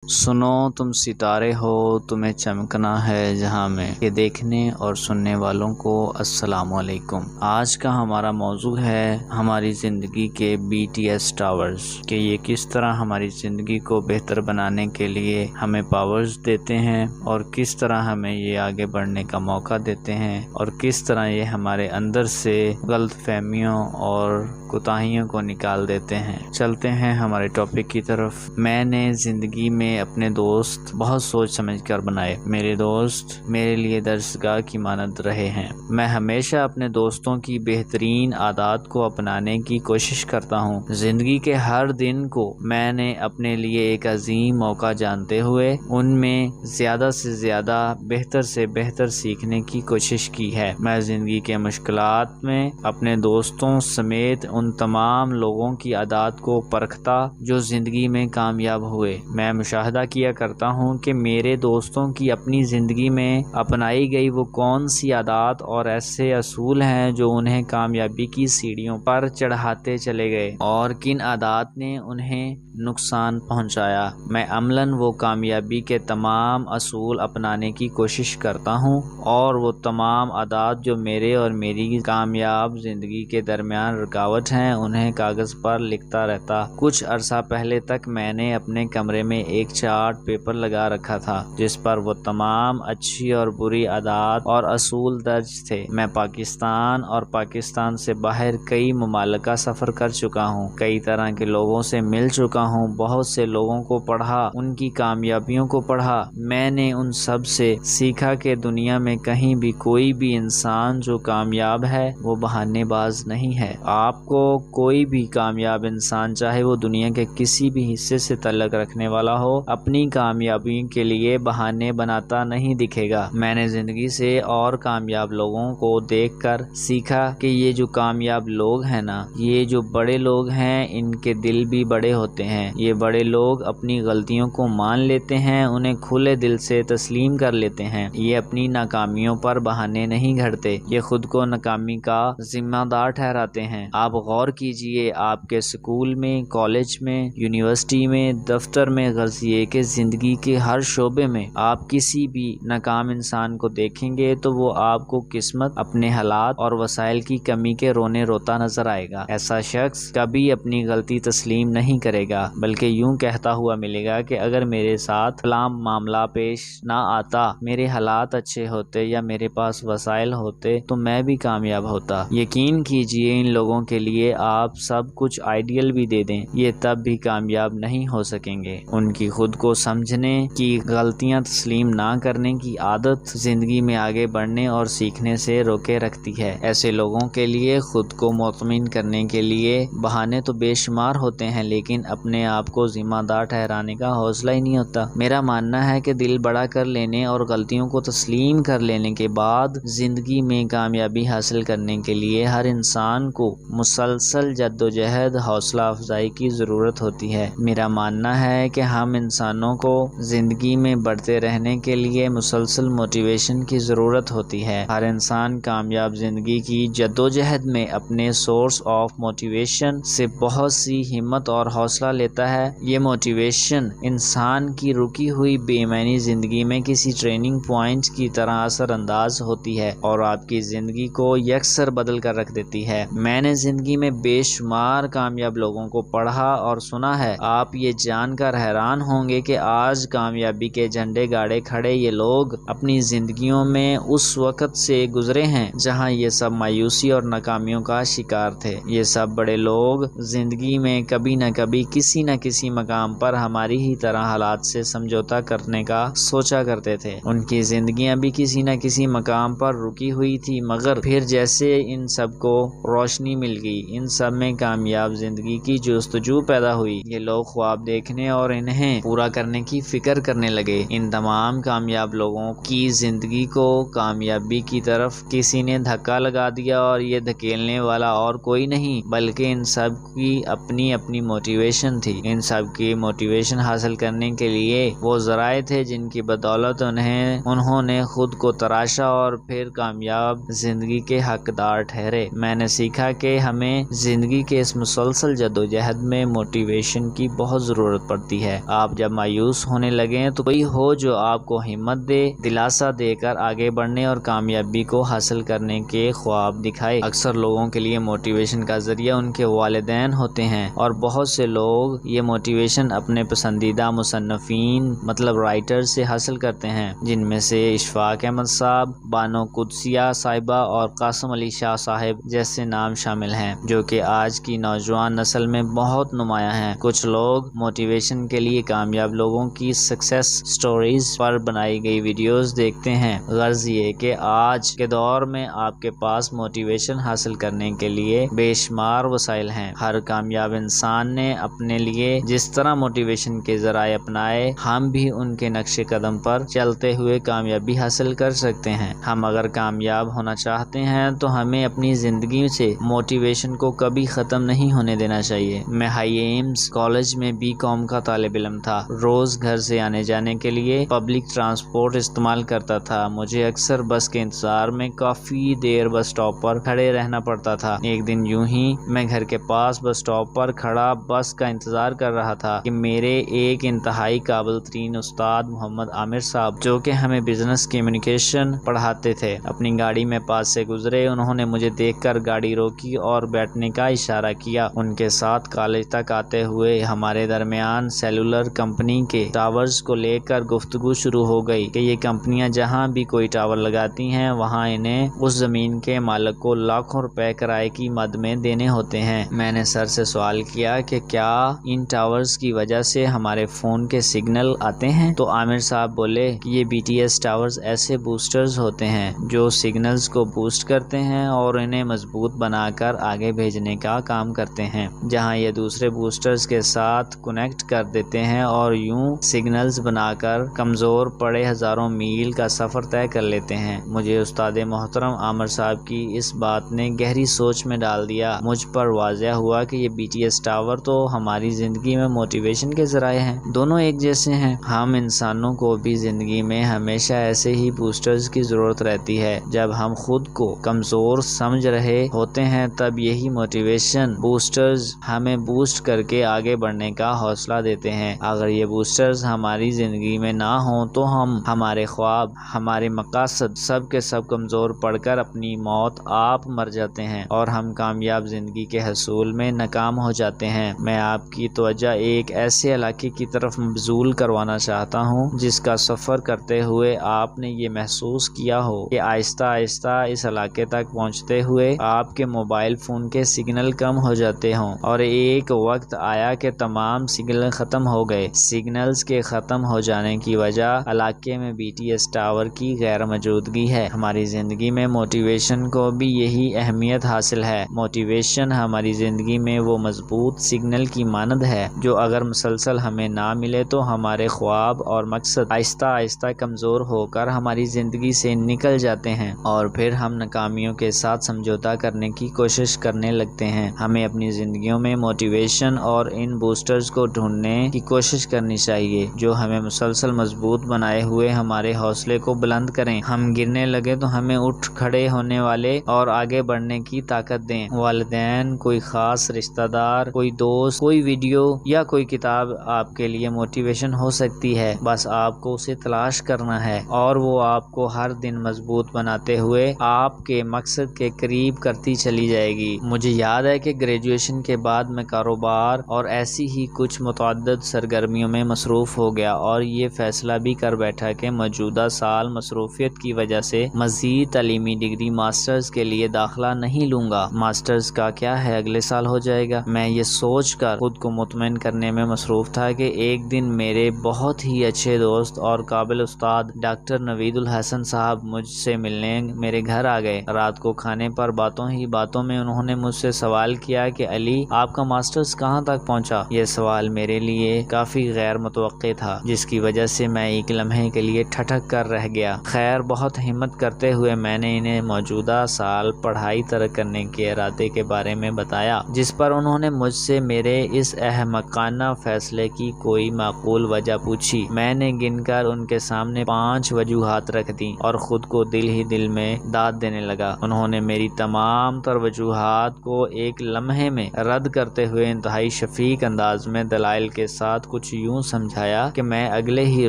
سنو تم ستارے ہو، تمہیں چمکنا ہے جہاں میں، یہ دیکھنے اور سننے والوں کو السلام علیکم۔ آج کا ہمارا موضوع ہے ہماری زندگی کے BTS ٹاورز، کہ یہ کس طرح ہماری زندگی کو بہتر بنانے کے لیے ہمیں پاورز دیتے ہیں، اور کس طرح ہمیں یہ آگے بڑھنے کا موقع دیتے ہیں، اور کس طرح یہ ہمارے اندر سے غلط فہمیوں اور کوتاہیوں کو نکال دیتے ہیں۔ چلتے ہیں ہمارے ٹاپک کی طرف۔ میں نے زندگی میں اپنے دوست بہت سوچ سمجھ کر بنائے۔ میرے دوست میرے لیے درسگاہ کی مانند رہے ہیں۔ میں ہمیشہ اپنے دوستوں کی بہترین عادات کو اپنانے کی کوشش کرتا ہوں۔ زندگی کے ہر دن کو میں نے اپنے لیے ایک عظیم موقع جانتے ہوئے ان میں زیادہ سے زیادہ بہتر سے بہتر سیکھنے کی کوشش کی ہے۔ میں زندگی کے مشکلات میں اپنے دوستوں سمیت ان تمام لوگوں کی عادات کو پرکھتا جو زندگی میں کامیاب ہوئے۔ میں مشاہدہ کیا کرتا ہوں کہ میرے دوستوں کی اپنی زندگی میں اپنائی گئی وہ کون سی عادات اور ایسے اصول ہیں جو انہیں کامیابی کی سیڑھیوں پر چڑھاتے چلے گئے، اور کن عادات نے انہیں نقصان پہنچایا۔ میں عملاً وہ کامیابی کے تمام اصول اپنانے کی کوشش کرتا ہوں، اور وہ تمام عادات جو میرے اور میری کامیاب زندگی کے درمیان رکاوٹ ہیں انہیں کاغذ پر لکھتا رہتا۔ کچھ عرصہ پہلے تک میں نے اپنے کمرے میں ایک چارٹ پیپر لگا رکھا تھا جس پر وہ تمام اچھی اور بری عادات اور اصول درج تھے۔ میں پاکستان اور پاکستان سے باہر کئی ممالک کا سفر کر چکا ہوں، کئی طرح کے لوگوں سے مل چکا ہوں، بہت سے لوگوں کو پڑھا، ان کی کامیابیوں کو پڑھا۔ میں نے ان سب سے سیکھا کہ دنیا میں کہیں بھی کوئی بھی انسان جو کامیاب ہے وہ بہانے باز نہیں ہے۔ آپ کو کوئی بھی کامیاب انسان، چاہے وہ دنیا کے کسی بھی حصے سے تعلق رکھنے والا ہو، اپنی کامیابی کے لیے بہانے بناتا نہیں دکھے گا۔ میں نے زندگی سے اور کامیاب لوگوں کو دیکھ کر سیکھا کہ یہ جو کامیاب لوگ ہیں نا، یہ جو بڑے لوگ ہیں، ان کے دل بھی بڑے ہوتے ہیں۔ یہ بڑے لوگ اپنی غلطیوں کو مان لیتے ہیں، انہیں کھلے دل سے تسلیم کر لیتے ہیں۔ یہ اپنی ناکامیوں پر بہانے نہیں گھڑتے، یہ خود کو ناکامی کا ذمہ دار ٹھہراتے ہیں۔ آپ غور کیجئے، آپ کے اسکول میں، کالج میں، یونیورسٹی میں، دفتر میں، غرض یہ کہ زندگی کے ہر شعبے میں آپ کسی بھی ناکام انسان کو دیکھیں گے تو وہ آپ کو قسمت، اپنے حالات اور وسائل کی کمی کے رونے روتا نظر آئے گا۔ ایسا شخص کبھی اپنی غلطی تسلیم نہیں کرے گا، بلکہ یوں کہتا ہوا ملے گا کہ اگر میرے ساتھ فلاں معاملہ پیش نہ آتا، میرے حالات اچھے ہوتے یا میرے پاس وسائل ہوتے تو میں بھی کامیاب ہوتا۔ یقین کیجئے، ان لوگوں کے لیے آپ سب کچھ آئیڈیل بھی دے دیں، یہ تب بھی کامیاب نہیں ہو سکیں گے۔ ان کی خود کو سمجھنے کی، غلطیاں تسلیم نہ کرنے کی عادت زندگی میں آگے بڑھنے اور سیکھنے سے روکے رکھتی ہے۔ ایسے لوگوں کے لیے خود کو مطمئن کرنے کے لیے بہانے تو بے شمار ہوتے ہیں، لیکن اپنے آپ کو ذمہ دار ٹھہرانے کا حوصلہ ہی نہیں ہوتا۔ میرا ماننا ہے کہ دل بڑا کر لینے اور غلطیوں کو تسلیم کر لینے کے بعد زندگی میں کامیابی حاصل کرنے کے لیے ہر انسان کو مسلسل جدوجہد، حوصلہ افزائی کی ضرورت ہوتی ہے۔ میرا ماننا ہے کہ ہم انسانوں کو زندگی میں بڑھتے رہنے کے لیے مسلسل موٹیویشن کی ضرورت ہوتی ہے۔ ہر انسان کامیاب زندگی کی جدوجہد میں اپنے سورس آف موٹیویشن سے بہت سی ہمت اور حوصلہ لیتا ہے۔ یہ موٹیویشن انسان کی رکی ہوئی بے معنی زندگی میں کسی ٹریننگ پوائنٹ کی طرح اثر انداز ہوتی ہے اور آپ کی زندگی کو یکسر بدل کر رکھ دیتی ہے۔ میں نے زندگی میں بے شمار کامیاب لوگوں کو پڑھا اور سنا ہے۔ آپ یہ جان کر حیران ہوں گے کہ آج کامیابی کے جھنڈے گاڑے کھڑے یہ لوگ اپنی زندگیوں میں اس وقت سے گزرے ہیں جہاں یہ سب مایوسی اور ناکامیوں کا شکار تھے۔ یہ سب بڑے لوگ زندگی میں کبھی نہ کبھی کسی نہ کسی مقام پر ہماری ہی طرح حالات سے سمجھوتا کرنے کا سوچا کرتے تھے۔ ان کی زندگیاں بھی کسی نہ کسی مقام پر رکی ہوئی تھی، مگر پھر جیسے ان سب کو روشنی مل گئی، ان سب میں کامیاب زندگی کی جستجو پیدا ہوئی۔ یہ لوگ خواب دیکھنے اور انہیں پورا کرنے کی فکر کرنے لگے۔ ان تمام کامیاب لوگوں کی زندگی کو کامیابی کی طرف کسی نے دھکا لگا دیا، اور یہ دھکیلنے والا اور کوئی نہیں بلکہ ان سب کی اپنی اپنی موٹیویشن موٹیویشن تھی۔ ان سب کی موٹیویشن حاصل کرنے کے لیے وہ ذرائع تھے جن کی بدولت انہوں نے خود کو تراشا اور پھر کامیاب زندگی کے حقدار ٹھہرے۔ میں نے سیکھا کہ ہمیں زندگی کے اس مسلسل جدوجہد میں موٹیویشن کی بہت ضرورت پڑتی ہے۔ آپ جب مایوس ہونے لگیں تو کوئی ہو جو آپ کو ہمت دے، دلاسا دے کر آگے بڑھنے اور کامیابی کو حاصل کرنے کے خواب دکھائے۔ اکثر لوگوں کے لیے موٹیویشن کا ذریعہ ان کے والدین ہوتے ہیں، اور بہت سے لوگ یہ موٹیویشن اپنے پسندیدہ مصنفین رائٹر سے حاصل کرتے ہیں، جن میں سے اشفاق احمد صاحب، بانو قدسیہ صاحبہ اور قاسم علی شاہ صاحب جیسے نام شامل ہیں، جو کہ آج کی نوجوان نسل میں بہت نمایاں ہیں۔ کچھ لوگ موٹیویشن کے لیے کامیاب لوگوں کی سکسیس سٹوریز پر بنائی گئی ویڈیوز دیکھتے ہیں۔ غرض یہ کہ آج کے دور میں آپ کے پاس موٹیویشن حاصل کرنے کے لیے بے شمار وسائل ہیں۔ ہر کامیاب انسان نے اپنے لیے جس طرح موٹیویشن کے ذرائع اپنائے، ہم بھی ان کے نقش قدم پر چلتے ہوئے کامیابی حاصل کر سکتے ہیں۔ ہم اگر کامیاب ہونا چاہتے ہیں تو ہمیں اپنی زندگی سے موٹیویشن کو کبھی ختم نہیں ہونے دینا چاہیے۔ میں ہائی ایمز کالج میں BCom کا طالب علم تھا۔ روز گھر سے آنے جانے کے لیے پبلک ٹرانسپورٹ استعمال کرتا تھا۔ مجھے اکثر بس کے انتظار میں کافی دیر بس اسٹاپ پر کھڑے رہنا پڑتا تھا۔ ایک دن یوں ہی میں گھر کے پاس بس اسٹاپ پر کھڑا بس کا انتظار کر رہا تھا کہ میرے ایک انتہائی قابل ترین استاد محمد عامر صاحب، جو کہ ہمیں بزنس کمیونیکیشن پڑھاتے تھے، اپنی گاڑی میں پاس سے گزرے۔ انہوں نے مجھے دیکھ کر گاڑی روکی اور بیٹھنے کا اشارہ کیا۔ ان کے ساتھ کالج تک آتے ہوئے ہمارے درمیان سیلولر کمپنی کے ٹاورز کو لے کر گفتگو شروع ہو گئی کہ یہ کمپنیاں جہاں بھی کوئی ٹاور لگاتی ہیں وہاں انہیں اس زمین کے مالک کو لاکھوں روپے کرائے کی مد میں دینے ہوتے ہیں۔ میں نے سر سے سوال کیا کہ کیا ان ٹاورز کی وجہ سے ہمارے فون کے سگنل آتے ہیں؟ تو عامر صاحب بولے کہ یہ BTS ٹاورز ایسے بوسٹرز ہوتے ہیں جو سگنلز کو بوسٹ کرتے ہیں اور انہیں مضبوط بنا کر آگے بھیجنے کا کام کرتے ہیں، جہاں یہ دوسرے بوسٹرز کے ساتھ کنیکٹ کر دیتے ہیں اور یوں سگنلز بنا کر کمزور پڑے ہزاروں میل کا سفر طے کر لیتے ہیں۔ مجھے استاد محترم عامر صاحب کی اس بات نے گہری سوچ میں ڈال دیا۔ مجھ پر واضح ہوا کہ یہ BTS ٹاور تو ہماری زندگی میں موٹیویشن کے ذرائع ہیں، دونوں ایک جیسے ہیں۔ ہم انسانوں کو بھی زندگی میں ہمیشہ ایسے ہی بوسٹرز کی ضرورت رہتی ہے۔ جب ہم خود کو کمزور سمجھ رہے ہوتے ہیں تب یہی موٹیویشن بوسٹرز ہمیں بوسٹ کر کے آگے بڑھنے کا حوصلہ دیتے ہیں۔ اگر یہ بوسٹرز ہماری زندگی میں نہ ہوں تو ہمارے خواب، ہمارے مقاصد سب کے سب کمزور پڑ کر اپنی موت آپ مر جاتے ہیں اور ہم کامیاب زندگی کے حصول میں ناکام ہو جاتے ہیں۔ میں آپ کی توجہ ایک ایسے علاقے کی طرف مبذول کروانا چاہتا ہوں جس کا سفر کرتے ہوئے آپ نے یہ محسوس کیا ہو کہ آہستہ آہستہ اس علاقے تک پہنچتے ہوئے آپ کے موبائل فون کے سگنل کم ہو جاتے ہوں اور ایک وقت آیا کہ تمام سگنل ختم ہو گئے۔ سگنلز کے ختم ہو جانے کی وجہ علاقے میں BTS ٹاور کی غیر موجودگی ہے۔ ہماری زندگی میں موٹیویشن کو بھی یہی اہمیت حاصل ہے۔ موٹیویشن ہماری زندگی میں وہ مضبوط سگنل کی مانند ہے جو اگر مسلسل ہمیں نہ ملے تو ہمارے خواب اور مقصد آہستہ آہستہ کمزور ہو کر ہماری زندگی سے نکل جاتے ہیں اور پھر ہم ناکامیوں کے ساتھ سمجھوتا کرنے کی کوشش کرنے لگتے ہیں۔ ہمیں اپنی زندگیوں میں موٹیویشن اور ان بوسٹرز کو ڈھونڈنے کی کوشش کرنی چاہیے جو ہمیں مسلسل مضبوط بنائے ہوئے ہمارے حوصلے کو بلند کریں۔ ہم گرنے لگے تو ہمیں اٹھ کھڑے ہونے والے اور آگے بڑھنے کی طاقت دیں۔ والدین، کوئی خاص رشتہ دار، کوئی دوست، کوئی ویڈیو یا کوئی کتاب آپ کے لیے موٹیویشن ہو سکتی ہے۔ بس آپ کو اسے تلاش کرنا ہے اور وہ آپ کو ہر دن مضبوط بناتے ہوئے آپ کے مقصد کے قریب کرتی چلی جائے گی۔ مجھے یاد ہے کہ گریجویشن کے بعد میں کاروبار اور ایسی ہی کچھ متعدد سرگرمیوں میں مصروف ہو گیا اور یہ فیصلہ بھی کر بیٹھا کہ موجودہ سال مصروفیت کی وجہ سے مزید تعلیمی ڈگری ماسٹرز کے لیے داخلہ نہیں لوں گا۔ ماسٹرز کا کیا ہے، اگلے سال ہو جائے گا۔ میں یہ سوچ کر خود کو مطمئن کرنے میں مصروف تھا کہ ایک دن میرے بہت ہی اچھے دوست اور قابل استاد ڈاکٹر نوید الحسن صاحب مجھ سے ملنے میرے گھر آ گئے۔ رات کو کھانے پر باتوں ہی باتوں میں انہوں نے مجھ سے سوال کیا کہ علی، آپ کا ماسٹرز کہاں تک پہنچا؟ یہ سوال میرے لیے کافی غیر متوقع تھا، جس کی وجہ سے میں ایک لمحے کے لیے ٹھٹک کر رہ گیا۔ خیر، بہت ہمت کرتے ہوئے میں نے انہیں موجودہ سال پڑھائی ترک کرنے کے ارادے کے بارے میں بتایا، جس پر انہوں نے مجھ سے میرے اس اس احمقانہ فیصلے کی کوئی معقول وجہ پوچھی۔ میں نے گن کر ان کے سامنے 5 وجوہات رکھ دیں اور خود کو دل ہی دل میں داد دینے لگا۔ انہوں نے میری تمام تر وجوہات کو ایک لمحے میں رد کرتے ہوئے انتہائی شفیق انداز میں دلائل کے ساتھ کچھ یوں سمجھایا کہ میں اگلے ہی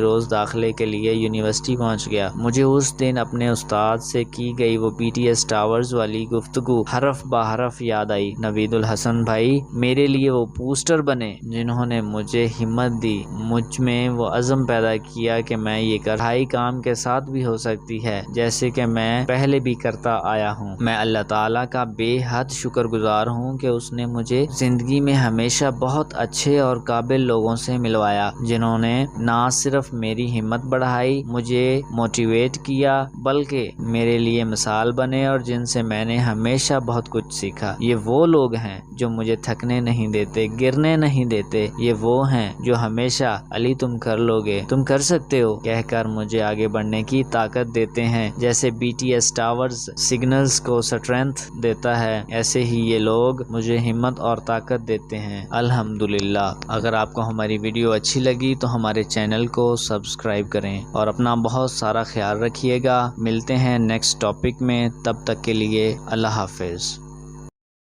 روز داخلے کے لیے یونیورسٹی پہنچ گیا۔ مجھے اس دن اپنے استاد سے کی گئی وہ BTS ٹاورز والی گفتگو حرف بحرف یاد آئی۔ نوید الحسن بھائی میرے لیے وہ پوسٹر بنے جنہوں نے مجھے ہمت دی، مجھ میں وہ عزم پیدا کیا کہ میں یہ پڑھائی کام کے ساتھ بھی ہو سکتی ہے جیسے کہ میں پہلے بھی کرتا آیا ہوں۔ میں اللہ تعالیٰ کا بے حد شکر گزار ہوں کہ اس نے مجھے زندگی میں ہمیشہ بہت اچھے اور قابل لوگوں سے ملوایا جنہوں نے نہ صرف میری ہمت بڑھائی، مجھے موٹیویٹ کیا، بلکہ میرے لیے مثال بنے اور جن سے میں نے ہمیشہ بہت کچھ سیکھا۔ یہ وہ لوگ ہیں جو مجھے تھکنے نہیں دیتے، گرنے نہیں دیتے۔ یہ وہ ہیں جو ہمیشہ علی تم کر لو گے، تم کر سکتے ہو کہہ کر مجھے آگے بڑھنے کی طاقت دیتے ہیں۔ جیسے BTS ٹاورز سگنلز کو اسٹرینتھ دیتا ہے، ایسے ہی یہ لوگ مجھے ہمت اور طاقت دیتے ہیں۔ الحمدللہ۔ اگر آپ کو ہماری ویڈیو اچھی لگی تو ہمارے چینل کو سبسکرائب کریں اور اپنا بہت سارا خیال رکھیے گا۔ ملتے ہیں نیکسٹ ٹاپک میں، تب تک کے لیے اللہ حافظ۔